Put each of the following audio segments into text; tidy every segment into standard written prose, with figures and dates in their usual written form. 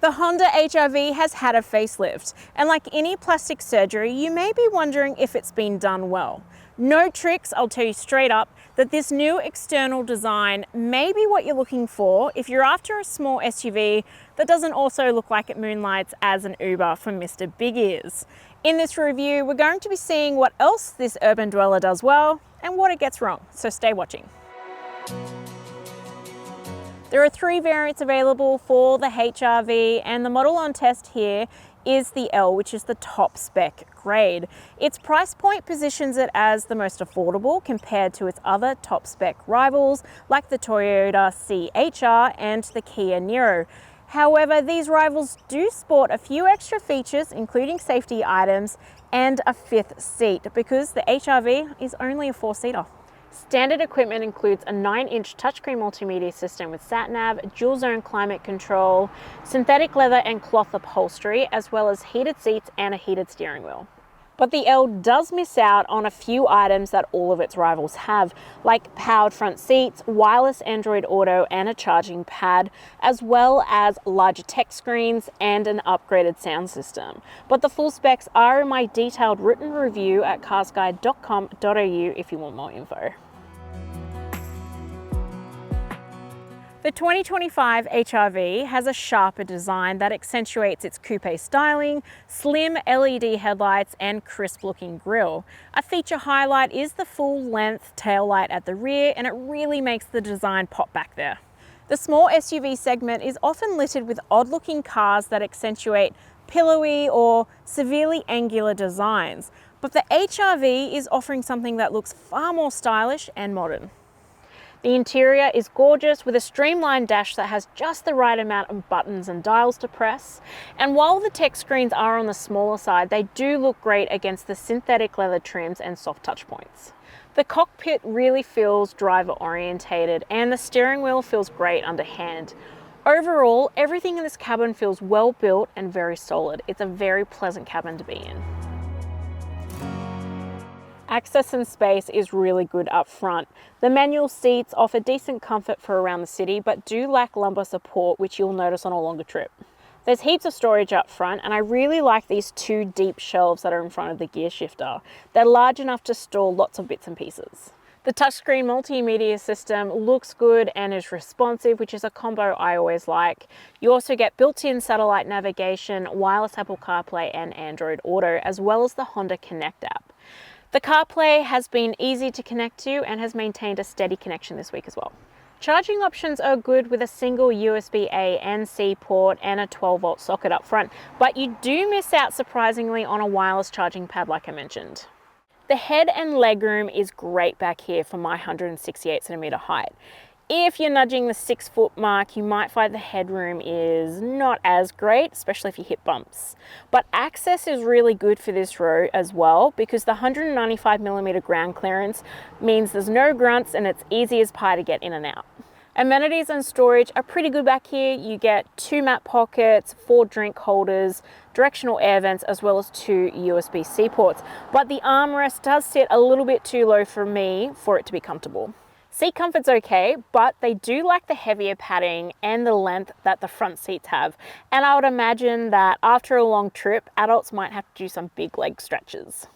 The Honda HEV has had a facelift, and like any plastic surgery, you may be wondering if it's been done well. No tricks, I'll tell you straight up that this new external design may be what you're looking for if you're after a small SUV that doesn't also look like it moonlights as an Uber for Mr. Big Ears. In this review, we're going to be seeing what else this urban dweller does well and what it gets wrong, so stay watching. There are 3 variants available for the HRV, and the model on test here is the L, which is the top spec grade. Its price point positions it as the most affordable compared to its other top spec rivals like the Toyota CHR and the Kia Niro. However, these rivals do sport a few extra features, including safety items and a 5th seat, because the HRV is only a 4-seater. Standard equipment includes a 9-inch touchscreen multimedia system with sat-nav, dual-zone climate control, synthetic leather and cloth upholstery, as well as heated seats and a heated steering wheel. But the L does miss out on a few items that all of its rivals have, like powered front seats, wireless Android Auto and a charging pad, as well as larger tech screens and an upgraded sound system. But the full specs are in my detailed written review at carsguide.com.au if you want more info. The 2025 HRV has a sharper design that accentuates its coupe styling, slim LED headlights and crisp-looking grille. A feature highlight is the full-length taillight at the rear, and it really makes the design pop back there. The small SUV segment is often littered with odd-looking cars that accentuate pillowy or severely angular designs, but the HRV is offering something that looks far more stylish and modern. The interior is gorgeous with a streamlined dash that has just the right amount of buttons and dials to press. And while the tech screens are on the smaller side, they do look great against the synthetic leather trims and soft touch points. The cockpit really feels driver orientated and the steering wheel feels great under hand. Overall, everything in this cabin feels well built and very solid. It's a very pleasant cabin to be in. Access and space is really good up front. The manual seats offer decent comfort for around the city, but do lack lumbar support, which you'll notice on a longer trip. There's heaps of storage up front, and I really like these 2 deep shelves that are in front of the gear shifter. They're large enough to store lots of bits and pieces. The touchscreen multimedia system looks good and is responsive, which is a combo I always like. You also get built-in satellite navigation, wireless Apple CarPlay and Android Auto, as well as the Honda Connect app. The CarPlay has been easy to connect to and has maintained a steady connection this week as well. Charging options are good with a single USB-A and C port and a 12-volt socket up front, but you do miss out surprisingly on a wireless charging pad like I mentioned. The head and legroom is great back here for my 168cm height. If you're nudging the 6-foot mark, you might find the headroom is not as great, especially if you hit bumps. But access is really good for this row as well, because the 195mm ground clearance means there's no grunts and it's easy as pie to get in and out. Amenities and storage are pretty good back here. You get 2 mat pockets, 4 drink holders, directional air vents, as well as 2 USB-C ports. But the armrest does sit a little bit too low for me for it to be comfortable. Seat comfort's okay, but they do lack the heavier padding and the length that the front seats have. And I would imagine that after a long trip, adults might have to do some big leg stretches.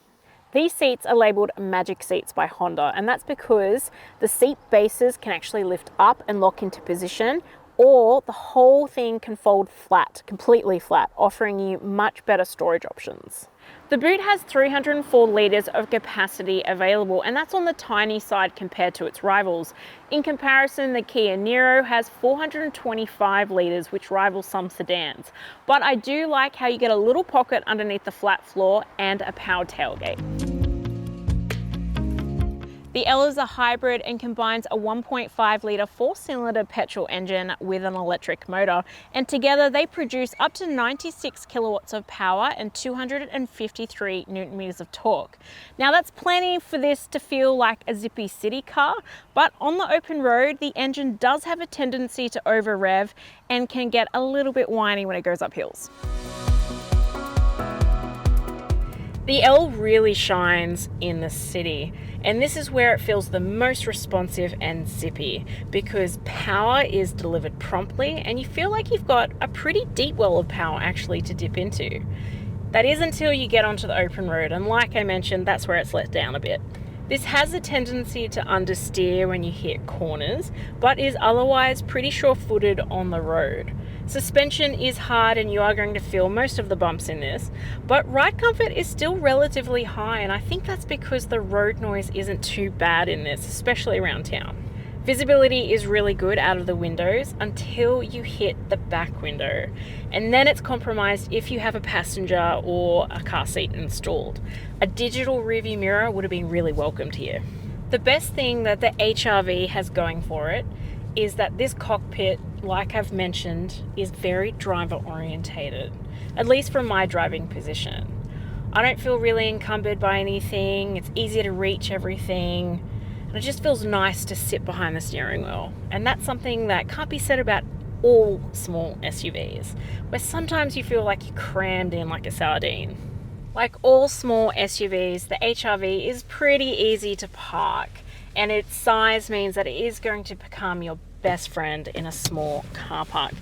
These seats are labeled Magic Seats by Honda, and that's because the seat bases can actually lift up and lock into position, or the whole thing can fold flat, completely flat, offering you much better storage options. The boot has 304 litres of capacity available, and that's on the tiny side compared to its rivals. In comparison, the Kia Niro has 425 litres, which rivals some sedans. But I do like how you get a little pocket underneath the flat floor and a powered tailgate. The L is a hybrid and combines a 1.5 litre 4-cylinder petrol engine with an electric motor, and together they produce up to 96 kilowatts of power and 253 newton meters of torque. Now that's plenty for this to feel like a zippy city car, but on the open road the engine does have a tendency to over rev and can get a little bit whiny when it goes up hills. The L really shines in the city, and this is where it feels the most responsive and zippy because power is delivered promptly and you feel like you've got a pretty deep well of power actually to dip into. That is until you get onto the open road, and like I mentioned, that's where it's let down a bit. This has a tendency to understeer when you hit corners, but is otherwise pretty sure-footed on the road. Suspension is hard and you are going to feel most of the bumps in this, but ride comfort is still relatively high, and I think that's because the road noise isn't too bad in this, especially around town. Visibility is really good out of the windows until you hit the back window, and then it's compromised if you have a passenger or a car seat installed. A digital rearview mirror would have been really welcomed here. The best thing that the HRV has going for it is that this cockpit, like I've mentioned, is very driver orientated, at least from my driving position. I don't feel really encumbered by anything, it's easy to reach everything, and it just feels nice to sit behind the steering wheel. And that's something that can't be said about all small SUVs, where sometimes you feel like you're crammed in like a sardine. Like all small SUVs, the HRV is pretty easy to park, and its size means that it is going to become your best friend in a small car park.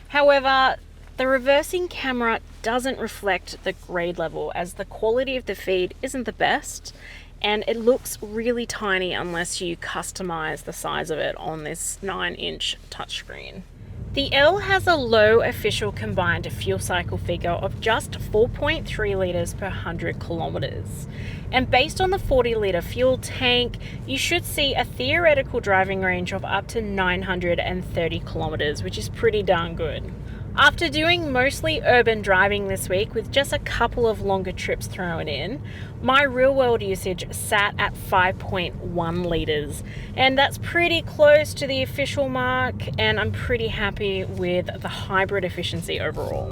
However, the reversing camera doesn't reflect the grade level, as the quality of the feed isn't the best, and it looks really tiny unless you customize the size of it on this 9-inch touchscreen. The L has a low official combined fuel cycle figure of just 4.3 litres per 100 kilometres. And based on the 40-litre fuel tank, you should see a theoretical driving range of up to 930 kilometres, which is pretty darn good. After doing mostly urban driving this week with just a couple of longer trips thrown in, my real world usage sat at 5.1 litres, and that's pretty close to the official mark, and I'm pretty happy with the hybrid efficiency overall.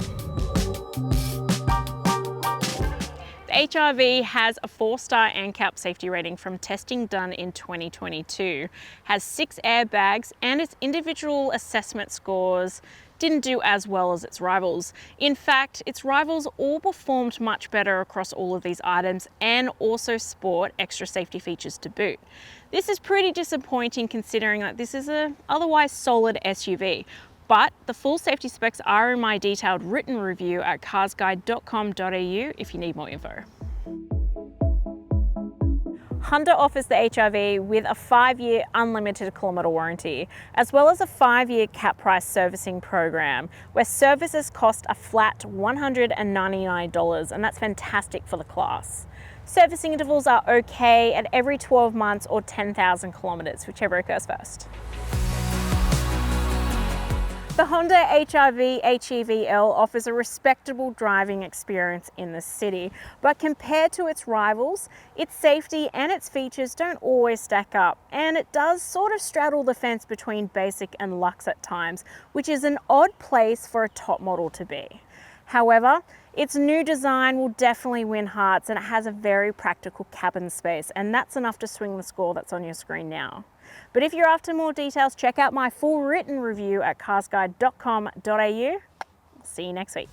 The HRV has a 4-star ANCAP safety rating from testing done in 2022, has 6 airbags, and its individual assessment scores didn't do as well as its rivals. In fact, its rivals all performed much better across all of these items and also sport extra safety features to boot. This is pretty disappointing considering that this is an otherwise solid SUV. But the full safety specs are in my detailed written review at carsguide.com.au if you need more info. Honda offers the HEV with a 5-year unlimited kilometre warranty, as well as a 5-year cap price servicing program, where services cost a flat $199, and that's fantastic for the class. Servicing intervals are okay at every 12 months or 10,000 kilometres, whichever occurs first. The Honda HRV HEV L offers a respectable driving experience in the city, but compared to its rivals, its safety and its features don't always stack up, and it does sort of straddle the fence between basic and luxe at times, which is an odd place for a top model to be. However, its new design will definitely win hearts, and it has a very practical cabin space, and that's enough to swing the score that's on your screen now. But if you're after more details, check out my full written review at carsguide.com.au. See you next week.